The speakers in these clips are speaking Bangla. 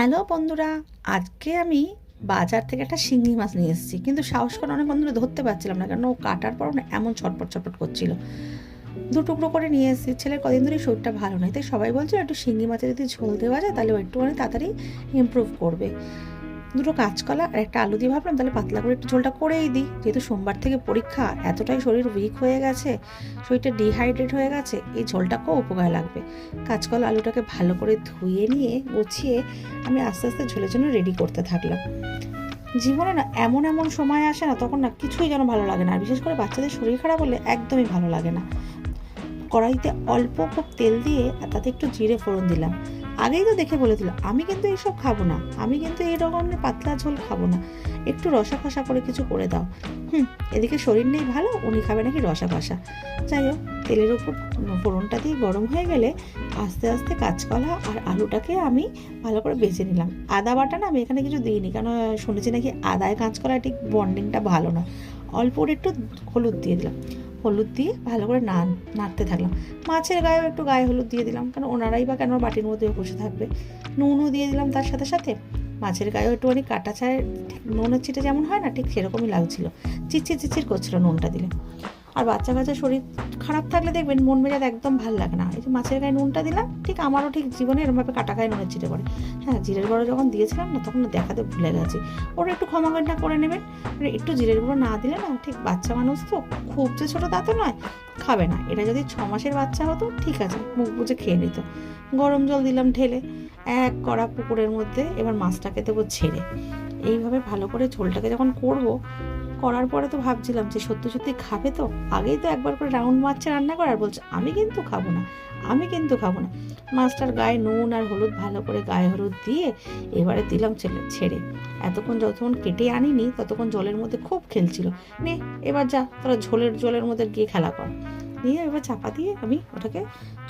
হ্যালো বন্ধুরা, আজকে আমি বাজার থেকে একটা শিঙি মাছ নিয়ে এসেছি, কিন্তু সাহস করে অনেক বন্ধুরা ধরতে পারছিলাম না, কারণ ও কাটার পর না এমন ছটপট ছটপট করছিল। দু টুকরো করে নিয়ে এসেছি। ছেলের কদিন ধরেই শরীরটা ভালো নয়, তাই সবাই বলছে একটু শিঙি মাছের যদি ঝোল দেওয়া যায় তাহলে ও একটুখানি তাড়াতাড়ি ইমপ্রুভ করবে। দুটো কাঁচকলা আর একটা আলু দিয়ে ভাবলাম তাহলে পাতলা করে একটু ঝোলটা করেই দিই, যেহেতু সোমবার থেকে পরীক্ষা, এতটাই শরীর উইক হয়ে গেছে, শরীরটা ডিহাইড্রেট হয়ে গেছে, এই ঝোলটাকেও উপকার লাগবে। কাঁচকলা আলুটাকে ভালো করে ধুয়ে নিয়ে গুছিয়ে আমি আস্তে আস্তে ঝোলের জন্য রেডি করতে থাকলাম। জীবনে না এমন এমন সময় আসে না, তখন না কিছুই যেন ভালো লাগে না, আর বিশেষ করে বাচ্চাদের শরীর খারাপ হলে একদমই ভালো লাগে না। কড়াইতে অল্প খুব তেল দিয়ে আর তাতে একটু জিরে ফোড়ন দিলাম। আগেই তো দেখে বলে দিল আমি কিন্তু এইসব খাবো না, আমি কিন্তু এই রকমের পাতলা ঝোল খাবো না, একটু রসা কষা করে কিছু করে দাও। এদিকে শরীর নেই ভালো, উনি খাবে নাকি রসা কষা। যাই হোক, তেলের উপর ফোড়নটা দিয়ে গরম হয়ে গেলে আস্তে আস্তে কাঁচকলা আর আলুটাকে আমি ভালো করে ভেজে নিলাম। আদা বাটা না আমি এখানে কিছু দিইনি, কারণ শুনেছি নাকি আদায় কাঁচকলায় ঠিক বন্ডিংটা ভালো না। অল্প একটু হলুদ দিয়ে দিলাম, হলুদ দিয়ে ভালো করে নাড়তে থাকলাম। মাছের গায়েও একটু গায়ে হলুদ দিয়ে দিলাম, কারণ ওনারাই বা কেন বাটির মধ্যে বসে থাকবে। নুনও দিয়ে দিলাম তার সাথে সাথে। মাছের গায়েও একটুখানি কাটা চায়ের নুনের চিটে যেমন হয় না, ঠিক সেরকমই লাগছিল, চিচির চিচির করছিল নুনটা দিলে। আর বাচ্চা কাচ্চা শরীর খারাপ থাকলে দেখবেন মন মেজাজ একদম ভালো লাগে না। এই যে মাছের গায়ে নুনটা দিলাম, ঠিক আমারও ঠিক জীবনে এরমভাবে কাটা গায়ে নুনের চিটে পড়ে। হ্যাঁ, জিরের গুঁড়ো যখন দিয়েছিলাম না, তখন দেখাতে ভুলে গেছি। ওরা একটু ক্ষমাঘাটনা করে নেবেন, মানে একটু জিরের গুঁড়ো না দিলে না, ঠিক বাচ্চা মানুষ তো, খুব যে ছোটো তা তো নয়, খাবে না। এটা যদি 6 মাসের বাচ্চা হতো ঠিক আছে, মুখ বুঝে খেয়ে নিত। গরম জল দিলাম ঢেলে এক কড়া পুকুরের মধ্যে, এবার মাছটাকে দেবো ছেড়ে। এইভাবে ভালো করে ঝোলটাকে যখন করবো, করার পরে তো ভাবছিলাম যে সত্যি সত্যি খাবে তো। আগেই তো একবার করে রাউন্ড মারছে রান্না করে, আর বলছে আমি কিন্তু খাবো না, আমি কিন্তু খাবো না। মাছটার গায়ে নুন আর হলুদ ভালো করে গায়ে হলুদ দিয়ে এবারে দিলাম ছেড়ে। এতক্ষণ যতক্ষণ কেটে আনিনি ততক্ষণ জলের মধ্যে খুব খেলছিল। নে এবার যা তোরা জলের মধ্যে গিয়ে খেলা কর। নিয়ে এবার চাপা দিয়ে আমি ওটাকে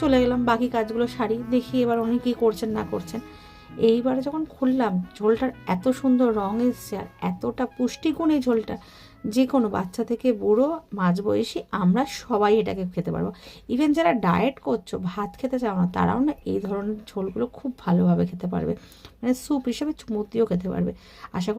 চলে গেলাম বাকি কাজগুলো সারি, দেখি এবার উনি কী করছেন না করছেন। এইবারে যখন খুললাম, ঝোলটার এত সুন্দর রং এসছে আর এতটা পুষ্টিগুণ এই ঝোলটা, যে কোনো বাচ্চা থেকে বুড়ো মাঝবয়সী আমরা সবাই এটাকে খেতে পারবো। ইভেন যারা ডায়েট করছো, ভাত খেতে চাও না, তারাও না এই ধরনের ঝোলগুলো খুব ভালোভাবে খেতে পারবে, মানে স্যুপ হিসেবে চুমুক দিয়েও খেতে পারবে। আশা